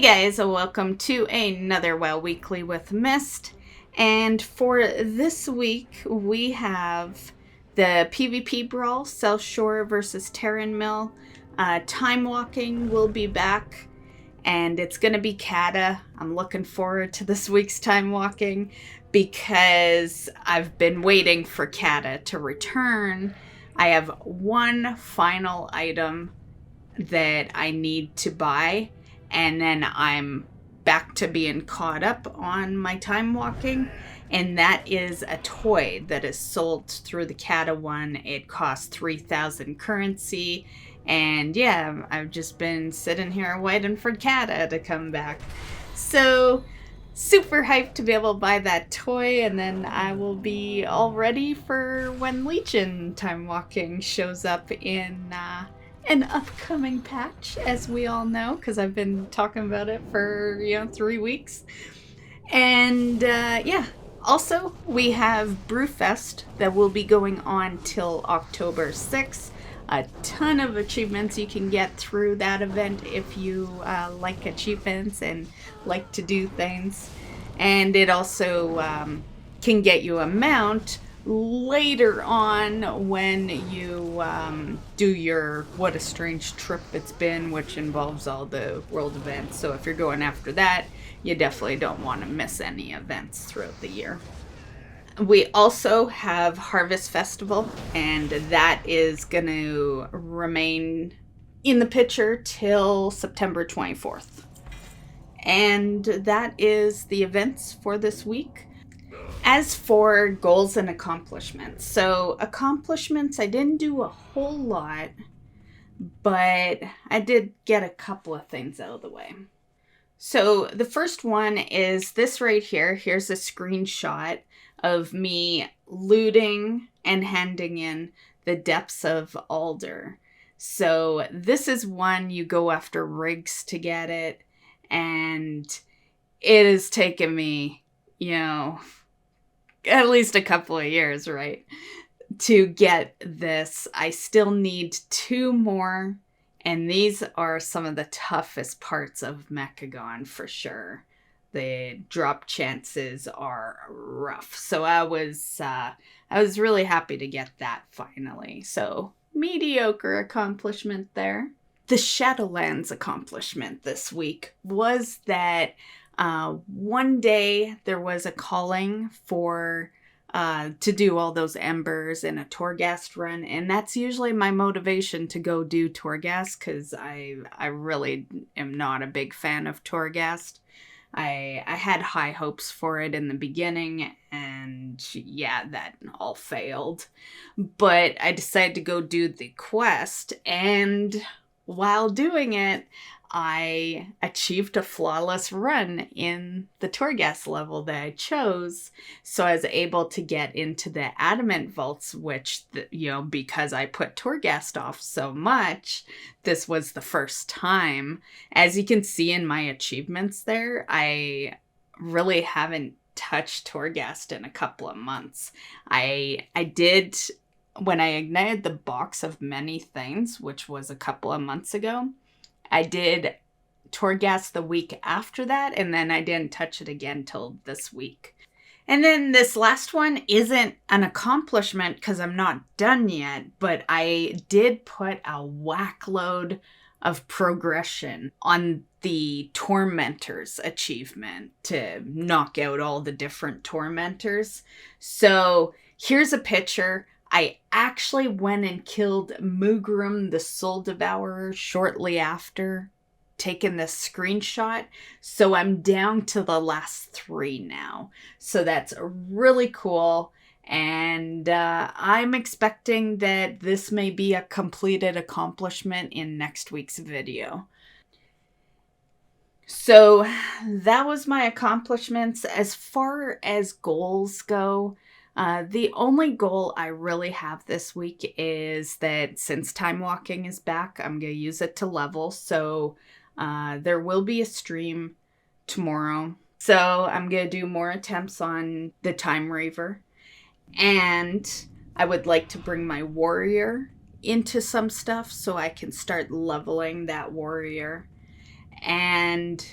guys, welcome to another WoW Weekly with Myst. And for this week, we have the PvP Brawl, South Shore versus Terran Mill. Time Walking will be back, and it's going to be Kata. I'm looking forward to this week's Time Walking because I've been waiting for Kata to return. I have one final item that I need to buy, and then I'm back to being caught up on my time walking, and that is a toy that is sold through the Kata one. It costs 3,000 currency, and yeah, I've just been sitting here waiting for Kata to come back. So super hyped to be able to buy that toy, and then I will be all ready for when Legion time walking shows up in an upcoming patch, as we all know, because I've been talking about it for 3 weeks. And yeah, also we have Brewfest that will be going on till October 6th. A ton of achievements you can get through that event if you like achievements and like to do things. And it also can get you a mount later on when you do your What a Strange Trip It's Been, which involves all the world events. So if you're going after that, you definitely don't want to miss any events throughout the year. We also have Harvest Festival, and that is going to remain in the picture till September 24th. And that is the events for this week. As for goals and accomplishments, so accomplishments, I didn't do a whole lot, but I did get a couple of things out of the way. So the first one is this right here. Here's a screenshot of me looting and handing in the Depths of Alder. So this is one you go after rigs to get it, and it has taken me, at least a couple of years, right, to get this. I still need 2 more, and these are some of the toughest parts of Mechagon for sure. The drop chances are rough, so I was really happy to get that finally. So mediocre accomplishment there. The Shadowlands accomplishment this week was that one day there was a calling for to do all those embers in a Torghast run, and that's usually my motivation to go do Torghast, because I really am not a big fan of Torghast. I had high hopes for it in the beginning, and yeah, that all failed. But I decided to go do the quest, and while doing it, I achieved a flawless run in the Torghast level that I chose. So I was able to get into the Adamant Vaults, which, because I put Torghast off so much, this was the first time. As you can see in my achievements there, I really haven't touched Torghast in a couple of months. I did, when I ignited the Box of Many Things, which was a couple of months ago, I did Torghast the week after that, and then I didn't touch it again till this week. And then this last one isn't an accomplishment because I'm not done yet, but I did put a whack load of progression on the Tormentors achievement to knock out all the different Tormentors. So here's a picture. I actually went and killed Mugrim the Soul Devourer shortly after taking this screenshot. So I'm down to the last 3 now. So that's really cool. And I'm expecting that this may be a completed accomplishment in next week's video. So that was my accomplishments. As far as goals go, the only goal I really have this week is that since Time Walking is back, I'm going to use it to level. So there will be a stream tomorrow. So I'm going to do more attempts on the Time Raver. And I would like to bring my warrior into some stuff so I can start leveling that warrior. And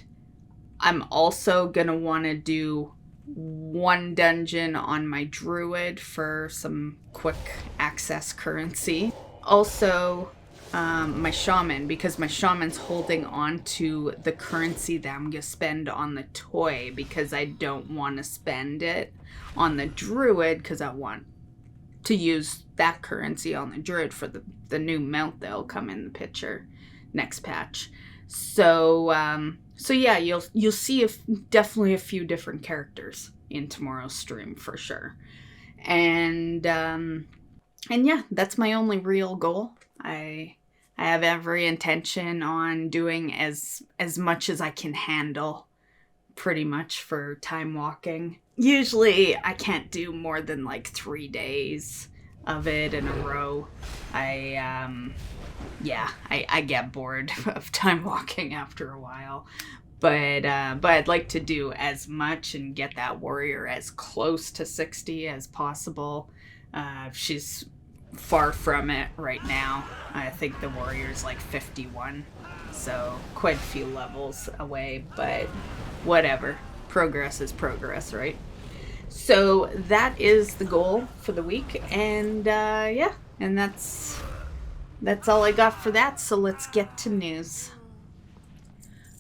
I'm also gonna want to do one dungeon on my druid for some quick access currency. Also, my shaman, because my shaman's holding on to the currency that I'm gonna spend on the toy, because I don't want to spend it on the druid, because I want to use that currency on the druid for the new mount that'll come in the picture next patch. So yeah, you'll see definitely a few different characters in tomorrow's stream for sure. And yeah, that's my only real goal. I have every intention on doing as much as I can handle, pretty much, for time walking. Usually I can't do more than like 3 days of it in a row. I get bored of time walking after a while. But I'd like to do as much and get that warrior as close to 60 as possible. She's far from it right now. I think the warrior's like 51. So quite a few levels away, but whatever. Progress is progress, right? So that is the goal for the week. And yeah, and that's all I got for that. So let's get to news.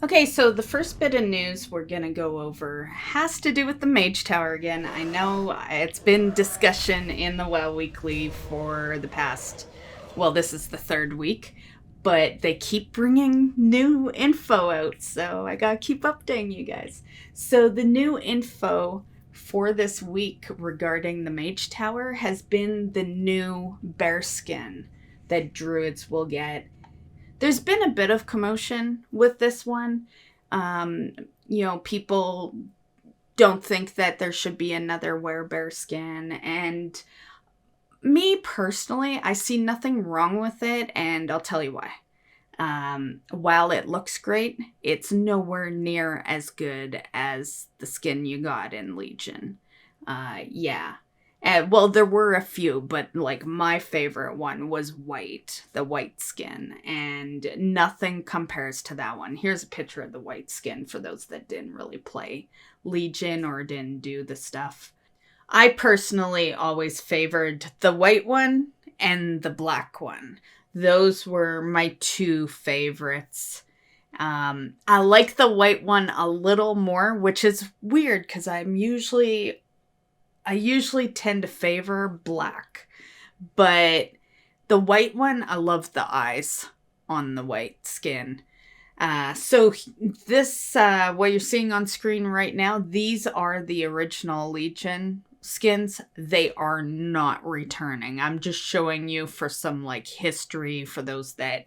Okay, so the first bit of news we're going to go over has to do with the Mage Tower again. I know it's been discussion in the WoW Weekly for the past, well, this is the 3rd week, but they keep bringing new info out, so I gotta keep updating you guys. So the new info for this week regarding the Mage Tower has been the new bear skin that druids will get. There's been a bit of commotion with this one. People don't think that there should be another werebear skin. And me personally, I see nothing wrong with it, and I'll tell you why. While it looks great, it's nowhere near as good as the skin you got in Legion. Yeah. Well, there were a few, but like my favorite one was white, the white skin, and nothing compares to that one. Here's a picture of the white skin for those that didn't really play Legion or didn't do the stuff. I personally always favored the white one and the black one. Those were my 2 favorites. I like the white one a little more, which is weird because I usually tend to favor black, but the white one, I love the eyes on the white skin. So this, what you're seeing on screen right now, these are the original Legion skins. They are not returning. I'm just showing you for some like history for those that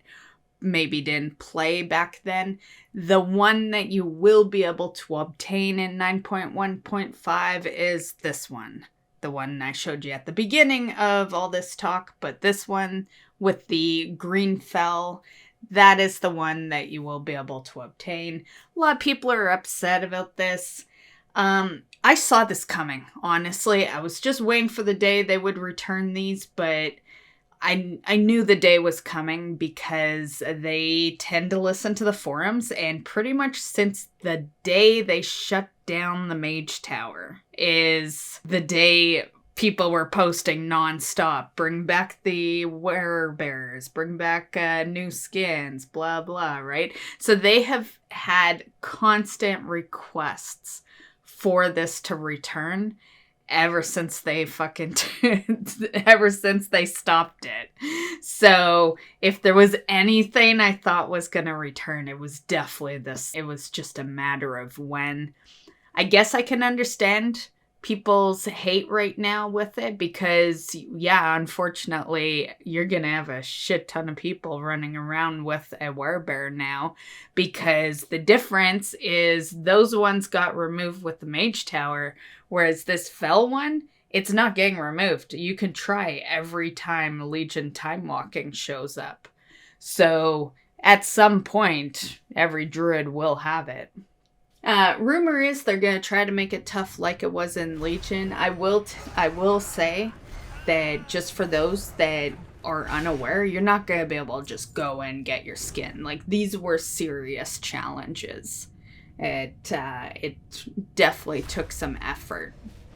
maybe didn't play back then. The one that you will be able to obtain in 9.1.5 is this one. The one I showed you at the beginning of all this talk, but this one with the green fel, that is the one that you will be able to obtain. A lot of people are upset about this. I saw this coming, honestly. I was just waiting for the day they would return these, but I knew the day was coming because they tend to listen to the forums, and pretty much since the day they shut down the Mage Tower is the day people were posting nonstop. Bring back the werebears, bring back new skins, blah, blah, right? So they have had constant requests for this to return ever since they ever since they stopped it. So if there was anything I thought was going to return, it was definitely this. It was just a matter of when. I guess I can understand people's hate right now with it because, yeah, unfortunately, you're going to have a shit ton of people running around with a werebear now because the difference is those ones got removed with the Mage Tower, whereas this Fel one, it's not getting removed. You can try every time Legion Time Walking shows up. So at some point, every druid will have it. Rumor is they're going to try to make it tough like it was in Legion. I will say that just for those that are unaware, you're not going to be able to just go and get your skin. Like, these were serious challenges. It definitely took some effort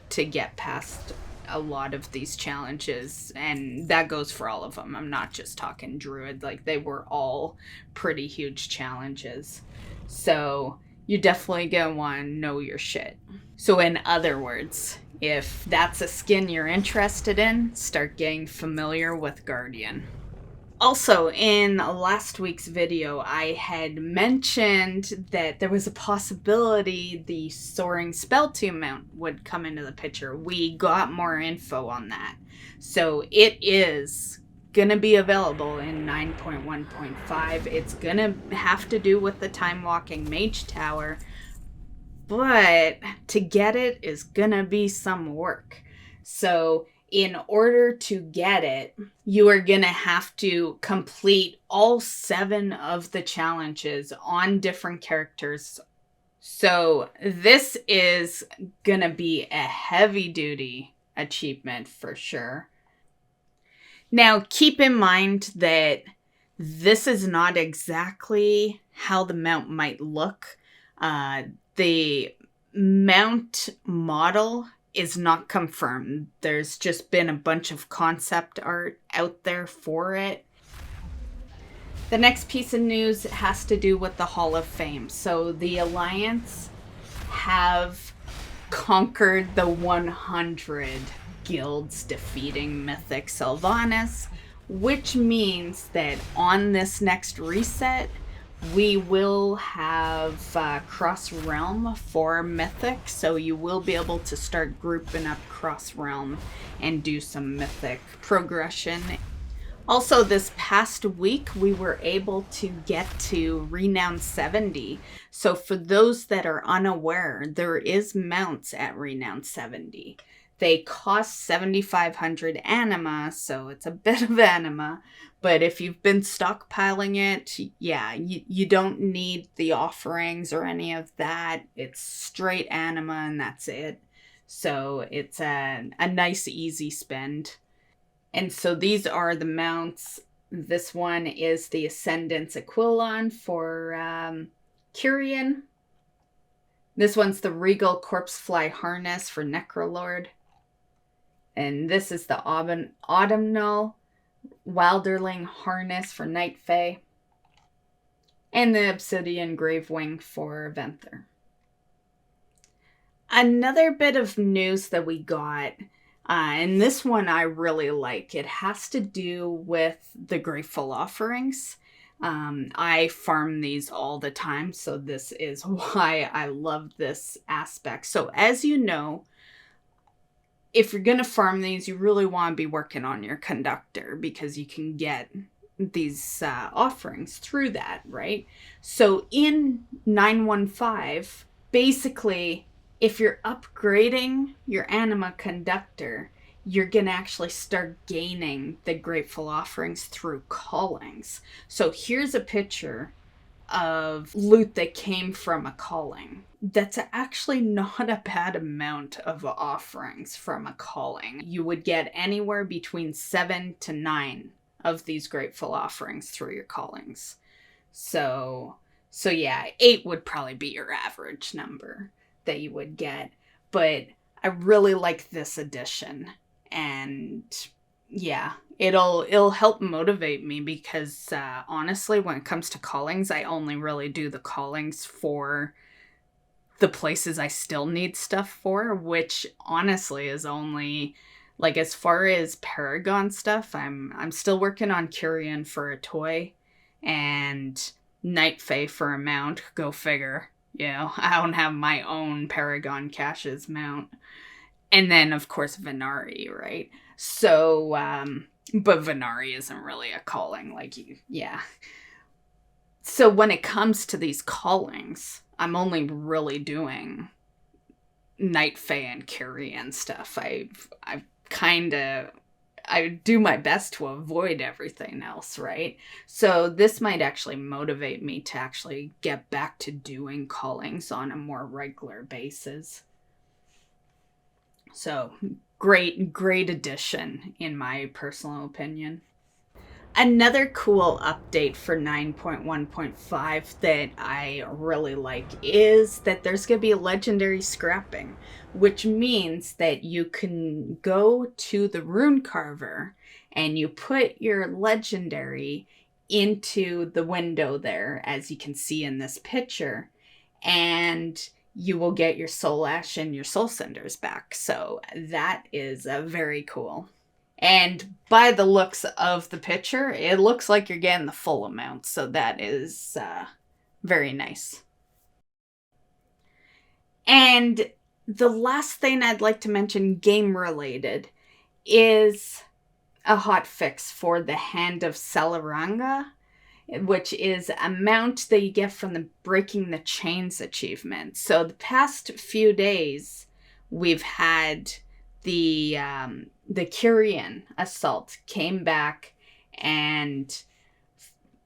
to get past a lot of these challenges, and that goes for all of them. I'm not just talking Druid. Like, they were all pretty huge challenges. So you definitely gonna want to know your shit. So in other words, if that's a skin you're interested in, start getting familiar with Guardian. Also, in last week's video, I had mentioned that there was a possibility the Soaring Spelltome mount would come into the picture. We got more info on that. So it is going to be available in 9.1.5. It's going to have to do with the Time Walking Mage Tower, but to get it is going to be some work. So in order to get it, you are going to have to complete all 7 of the challenges on different characters. So this is going to be a heavy duty achievement for sure. Now, keep in mind that this is not exactly how the mount might look. The mount model is not confirmed. There's just been a bunch of concept art out there for it. The next piece of news has to do with the Hall of Fame. So the Alliance have conquered the 100 guilds defeating Mythic Sylvanas, which means that on this next reset, we will have cross-realm for Mythic, so you will be able to start grouping up cross-realm and do some Mythic progression. Also, this past week, we were able to get to Renown 70. So for those that are unaware, there is mounts at Renown 70. They cost 7,500 anima, so it's a bit of anima. But if you've been stockpiling it, yeah, you don't need the offerings or any of that. It's straight anima and that's it. So it's a nice, easy spend. And so these are the mounts. This one is the Ascendance Aquilon for Kyrian. This one's the Regal Corpsefly Harness for Necrolord. And this is the Autumnal Wilderling Harness for Night Fae. And the Obsidian Gravewing for Venthyr. Another bit of news that we got, and this one I really like. It has to do with the Grateful Offerings. I farm these all the time, so this is why I love this aspect. So as you know, if you're going to farm these, you really want to be working on your conductor because you can get these offerings through that, right? So in 9.1.5, basically, if you're upgrading your anima conductor, you're going to actually start gaining the Grateful Offerings through callings. So here's a picture of loot that came from a calling. That's actually not a bad amount of offerings from a calling. You would get anywhere between 7 to 9 of these Grateful Offerings through your callings. So yeah, 8 would probably be your average number that you would get. But I really like this edition. And yeah, it'll help motivate me because honestly, when it comes to callings, I only really do the callings for the places I still need stuff for, which honestly is only, like, as far as Paragon stuff, I'm still working on Kyrian for a toy and Night Fae for a mount. Go figure. You know, I don't have my own Paragon Caches mount. And then, of course, Venari, right? So, but Venari isn't really a calling, like you, yeah. So when it comes to these callings, I'm only really doing Night Fae and Kyrian stuff. I do my best to avoid everything else, right? So this might actually motivate me to actually get back to doing callings on a more regular basis. So great addition in my personal opinion. Another cool update for 9.1.5 that I really like is that there's going to be legendary scrapping, which means that you can go to the rune carver and you put your legendary into the window there, as you can see in this picture, and you will get your soul ash and your soul cinders back. So that is very cool. And by the looks of the picture, it looks like you're getting the full amount. So that is very nice. And the last thing I'd like to mention, game related, is a hotfix for the Hand of Selaranga, which is a mount that you get from the Breaking the Chains achievement. So the past few days, we've had the Kyrian assault came back, and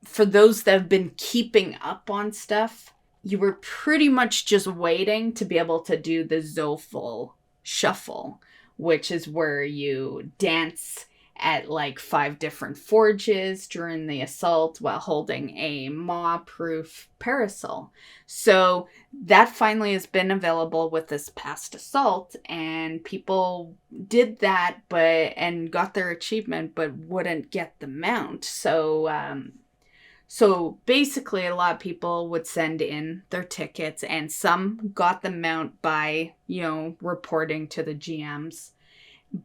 for those that have been keeping up on stuff, you were pretty much just waiting to be able to do the Zoful shuffle, which is where you dance at like 5 different forges during the assault while holding a maw-proof parasol. So that finally has been available with this past assault, and people did that and got their achievement but wouldn't get the mount. So basically a lot of people would send in their tickets, and some got the mount by, reporting to the GMs.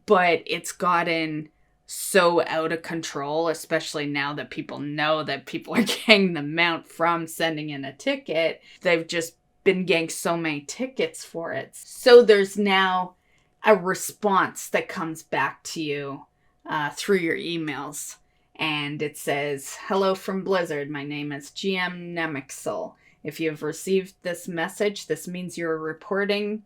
But it's gotten so out of control, especially now that people know that people are getting the mount from sending in a ticket. They've just been getting so many tickets for it. So there's now a response that comes back to you through your emails. And it says, "Hello from Blizzard. My name is GM Nemixel. If you have received this message, this means you're reporting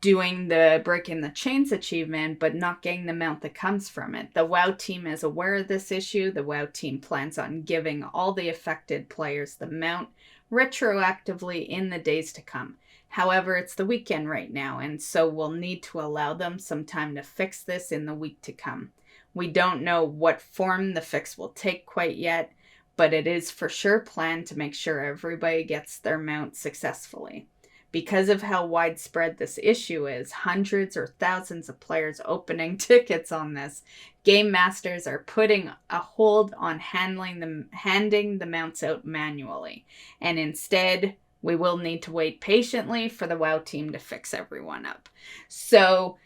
doing the Breaking the Chains achievement, but not getting the mount that comes from it. The WoW team is aware of this issue. The WoW team plans on giving all the affected players the mount retroactively in the days to come. However, it's the weekend right now, and so we'll need to allow them some time to fix this in the week to come. We don't know what form the fix will take quite yet, but it is for sure planned to make sure everybody gets their mount successfully. Because of how widespread this issue is, hundreds or thousands of players opening tickets on this, game masters are putting a hold on handing the mounts out manually. And instead, we will need to wait patiently for the WoW team to fix everyone up." So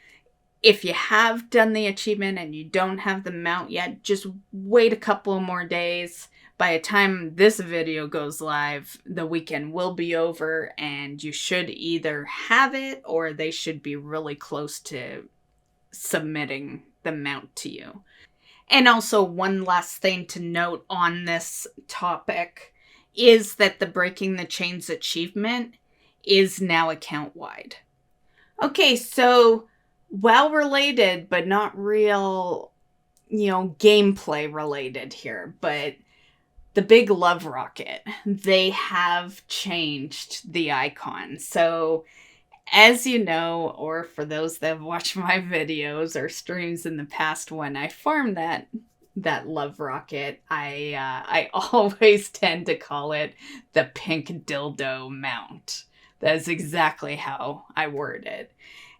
if you have done the achievement and you don't have the mount yet, just wait a couple more days. By the time this video goes live, the weekend will be over, and you should either have it or they should be really close to submitting the mount to you. And also, one last thing to note on this topic is that the Breaking the Chains achievement is now account-wide. Okay, so WoW related, but not real, gameplay related here, but the big love rocket, they have changed the icon. So as you know, or for those that have watched my videos or streams in the past when I farmed that love rocket, I always tend to call it the pink dildo mount. That is exactly how I word it.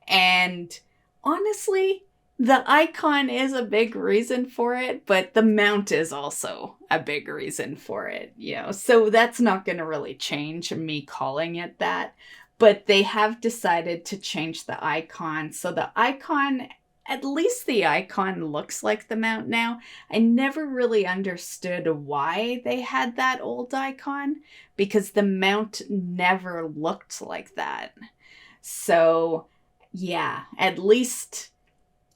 And honestly, the icon is a big reason for it, but the mount is also a big reason for it, So that's not going to really change me calling it that. But they have decided to change the icon. So the icon, at least the icon looks like the mount now. I never really understood why they had that old icon, because the mount never looked like that. So yeah, at least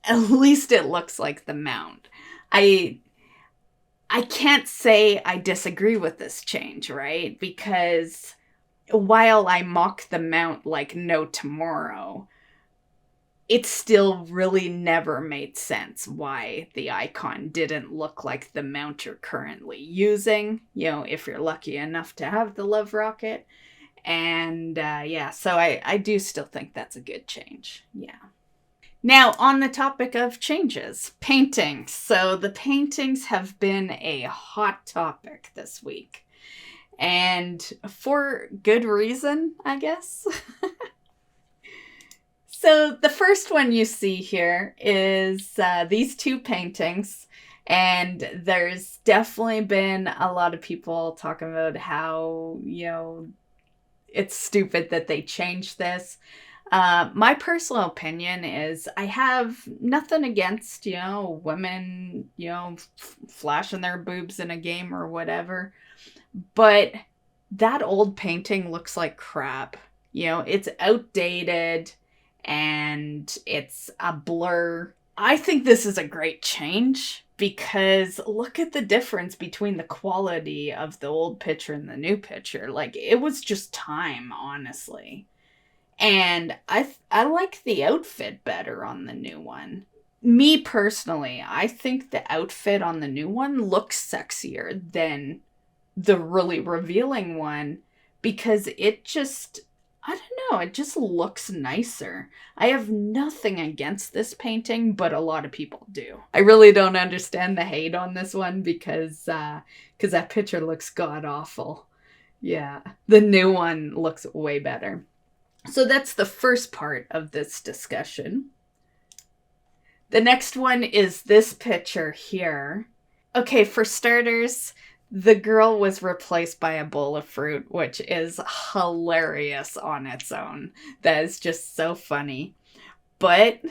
it looks like the mount. I can't say I disagree with this change, right? Because while I mock the mount like no tomorrow, it still really never made sense why the icon didn't look like the mount you're currently using, if you're lucky enough to have the love rocket. And so I do still think that's a good change. Yeah. Now, on the topic of changes, paintings. So the paintings have been a hot topic this week. And for good reason, I guess. So the first one you see here is these two paintings. And there's definitely been a lot of people talking about how, it's stupid that they changed this. My personal opinion is I have nothing against, women, flashing their boobs in a game or whatever. But that old painting looks like crap. It's outdated and it's a blur. I think this is a great change because look at the difference between the quality of the old picture and the new picture. Like, it was just time, honestly. And I like the outfit better on the new one. Me personally, I think the outfit on the new one looks sexier than the really revealing one because it just, I don't know, it just looks nicer. I have nothing against this painting, but a lot of people do. I really don't understand the hate on this one because that picture looks god-awful. Yeah, the new one looks way better. So that's the first part of this discussion. The next one is this picture here. Okay, for starters, the girl was replaced by a bowl of fruit, which is hilarious on its own. That is just so funny. But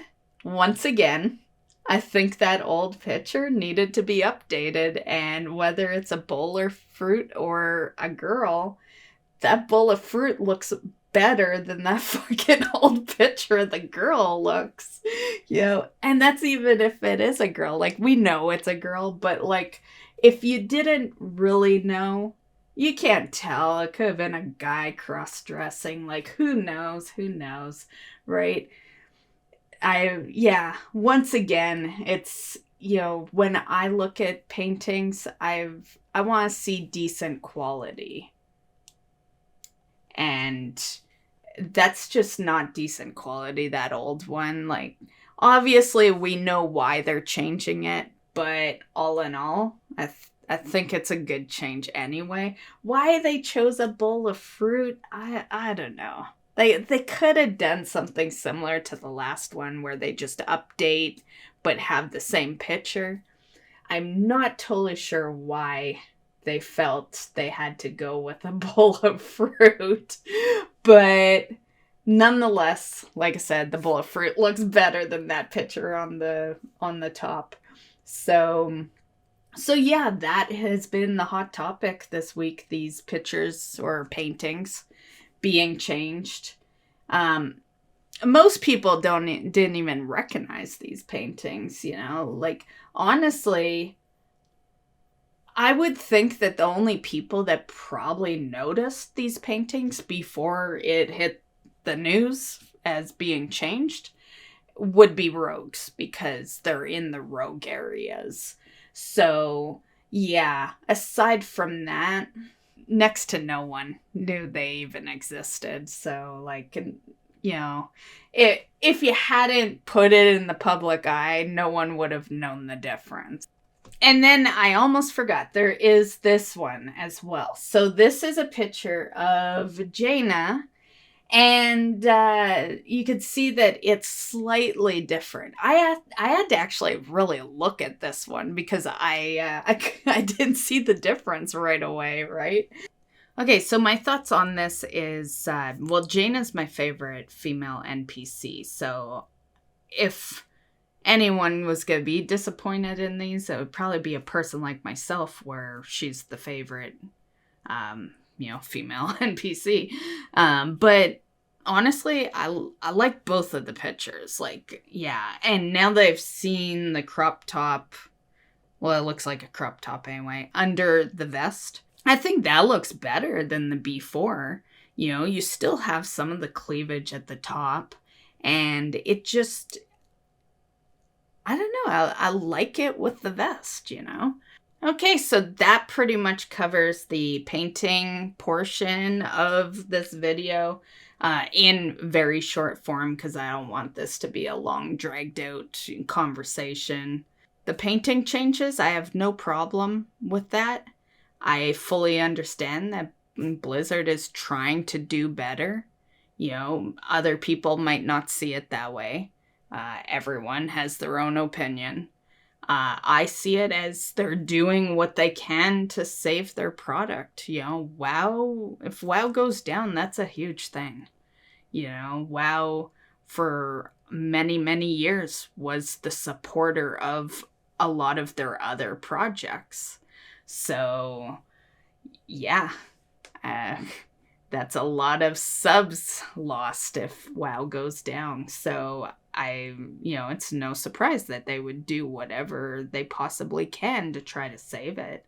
once again, I think that old picture needed to be updated, and whether it's a bowl of fruit or a girl, that bowl of fruit looks better than that fucking old picture the girl looks. And that's even if it is a girl. Like, we know it's a girl, but like, if you didn't really know, you can't tell. It could have been a guy cross-dressing. Like, who knows, right? Once again, it's, when I look at paintings, I want to see decent quality. And that's just not decent quality, that old one. Like, obviously we know why they're changing it, but all in all, I think it's a good change anyway. Why they chose a bowl of fruit, I don't know. They could have done something similar to the last one where they just update but have the same picture. I'm not totally sure why they felt they had to go with a bowl of fruit. But nonetheless, like I said, the bowl of fruit looks better than that picture on the top. So yeah, that has been the hot topic this week, these pictures or paintings being changed. Most people didn't even recognize these paintings, like, honestly, I would think that the only people that probably noticed these paintings before it hit the news as being changed would be rogues, because they're in the rogue areas. So, yeah, aside from that, next to no one knew they even existed. So, like, if you hadn't put it in the public eye, no one would have known the difference. And then I almost forgot, there is this one as well. So this is a picture of Jaina, and you could see that it's slightly different. I had to actually really look at this one because I didn't see the difference right away, right? Okay, so my thoughts on this is, Jaina's my favorite female NPC, so if anyone was going to be disappointed in these, it would probably be a person like myself where she's the favorite, female NPC. But honestly, I like both of the pictures. Like, yeah. And now that I've seen the crop top, well, it looks like a crop top anyway, under the vest, I think that looks better than the before. You still have some of the cleavage at the top, and it just, I don't know, I like it with the vest, Okay, so that pretty much covers the painting portion of this video. in very short form, because I don't want this to be a long, dragged out conversation. The painting changes, I have no problem with that. I fully understand that Blizzard is trying to do better. Other people might not see it that way. Everyone has their own opinion. I see it as they're doing what they can to save their product. WoW, if WoW goes down, that's a huge thing. WoW for many, many years was the supporter of a lot of their other projects. So, yeah, that's a lot of subs lost if WoW goes down. So it's no surprise that they would do whatever they possibly can to try to save it.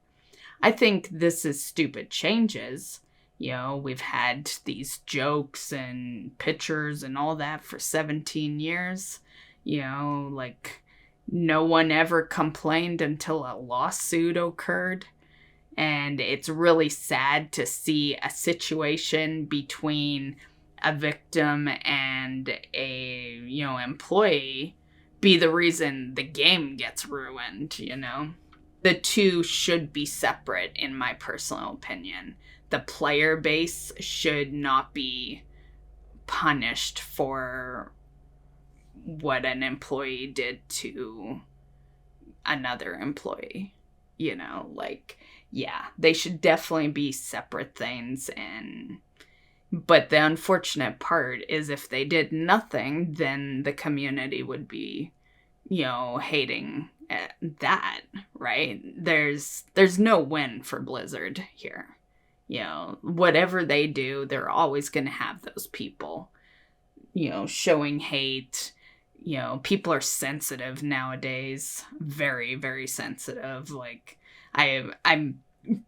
I think this is stupid changes. We've had these jokes and pictures and all that for 17 years. No one ever complained until a lawsuit occurred. And it's really sad to see a situation between a victim and a, employee be the reason the game gets ruined, The two should be separate, in my personal opinion. The player base should not be punished for what an employee did to another employee. They should definitely be separate things. But the unfortunate part is if they did nothing, then the community would be, hating that, right? There's no win for Blizzard here. Whatever they do, they're always going to have those people, showing hate. People are sensitive nowadays. Very, very sensitive. I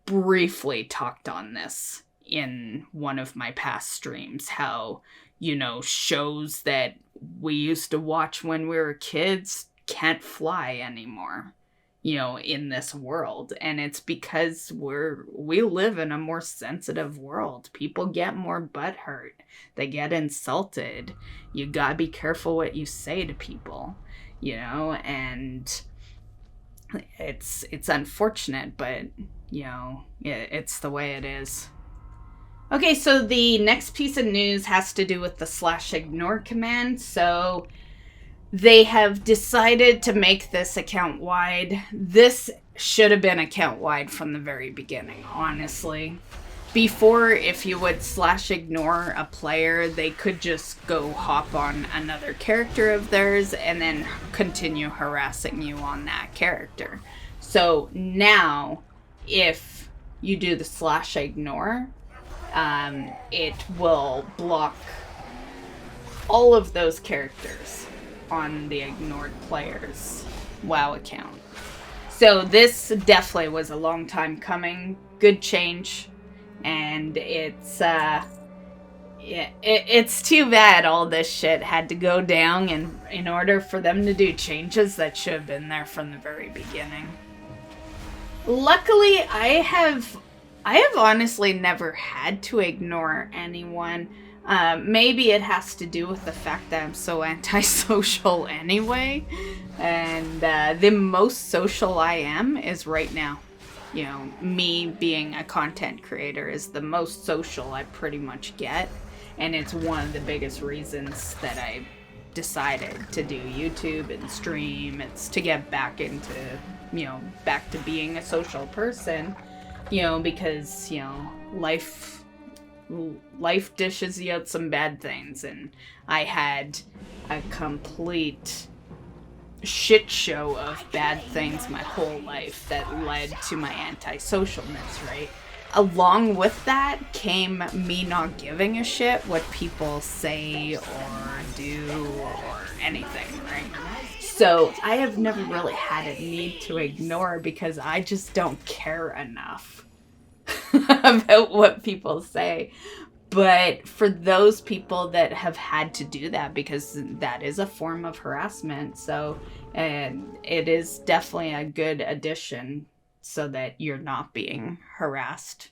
briefly talked on this in one of my past streams, how, shows that we used to watch when we were kids can't fly anymore, in this world. And it's because we live in a more sensitive world. People get more butthurt. They get insulted. You gotta be careful what you say to people, and it's unfortunate, but, it's the way it is. Okay, so the next piece of news has to do with the /ignore command. So they have decided to make this account wide. This should have been account wide from the very beginning, honestly. Before, if you would /ignore a player, they could just go hop on another character of theirs and then continue harassing you on that character. So now, if you do the /ignore, it will block all of those characters on the ignored player's WoW account. So this definitely was a long time coming. Good change. And it's too bad all this shit had to go down, and in order for them to do changes that should have been there from the very beginning. Luckily, I have honestly never had to ignore anyone. Maybe it has to do with the fact that I'm so antisocial anyway. And the most social I am is right now. Me being a content creator is the most social I pretty much get. And it's one of the biggest reasons that I decided to do YouTube and stream. It's to get back into, back to being a social person. Because, life dishes you out some bad things, and I had a complete shit show of bad things my whole life that led to my antisocialness, right? Along with that came me not giving a shit what people say or do or anything, right? So I have never really had a need to ignore because I just don't care enough about what people say. But for those people that have had to do that, because that is a form of harassment, so and it is definitely a good addition so that you're not being harassed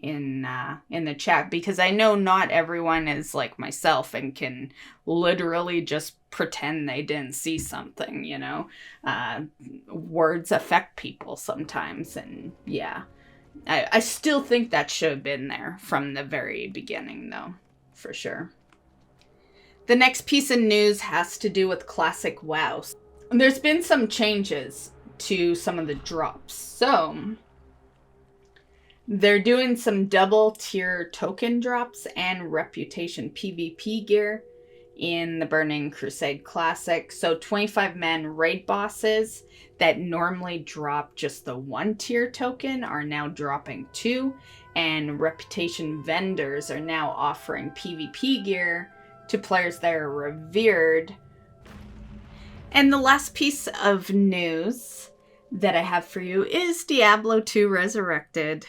in the chat, because I know not everyone is like myself and can literally just pretend they didn't see something, you know. Words affect people sometimes, and yeah. I still think that should have been there from the very beginning, though, for sure. The next piece of news has to do with Classic WoW. There's been some changes to some of the drops. So, they're doing some double tier token drops and reputation PvP gear in the Burning Crusade Classic. So 25-man raid bosses that normally drop just the 1 tier token are now dropping 2. And reputation vendors are now offering PvP gear to players that are revered. And the last piece of news that I have for you is Diablo 2 Resurrected.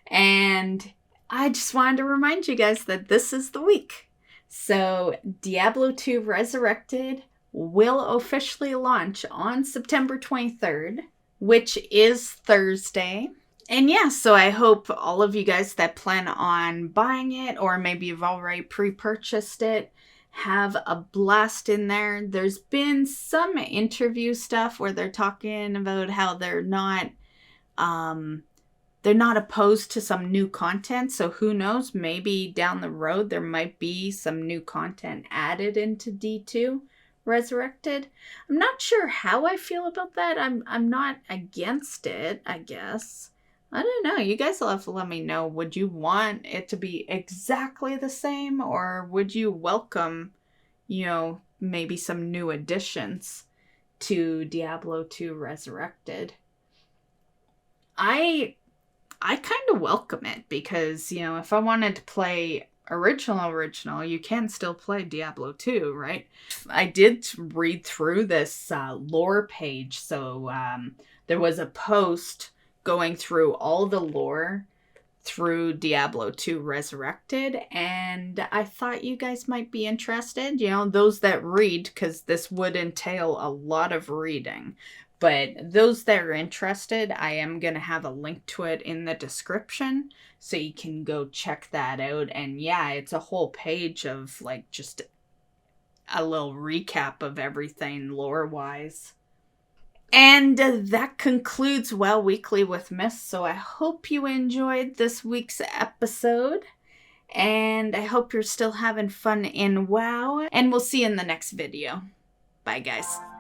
And I just wanted to remind you guys that this is the week. So Diablo 2 Resurrected will officially launch on September 23rd, which is Thursday. And yeah, so I hope all of you guys that plan on buying it, or maybe you've already pre-purchased it, have a blast in there. There's been some interview stuff where they're talking about how they're not opposed to some new content. So who knows, maybe down the road there might be some new content added into D2 Resurrected. I'm not sure how I feel about that. I'm not against it, I guess. I don't know. You guys will have to let me know. Would you want it to be exactly the same, or would you welcome, you know, maybe some new additions to Diablo 2 Resurrected? I kind of welcome it, because, you know, if I wanted to play original, you can still play Diablo 2, right? I did read through this lore page. So there was a post going through all the lore through Diablo 2 Resurrected, and I thought you guys might be interested, you know, those that read, because this would entail a lot of reading. But those that are interested, I am going to have a link to it in the description, so you can go check that out. And yeah, it's a whole page of like just a little recap of everything lore-wise. And that concludes WoW Weekly with Myst. So I hope you enjoyed this week's episode. And I hope you're still having fun in WoW. And we'll see you in the next video. Bye, guys.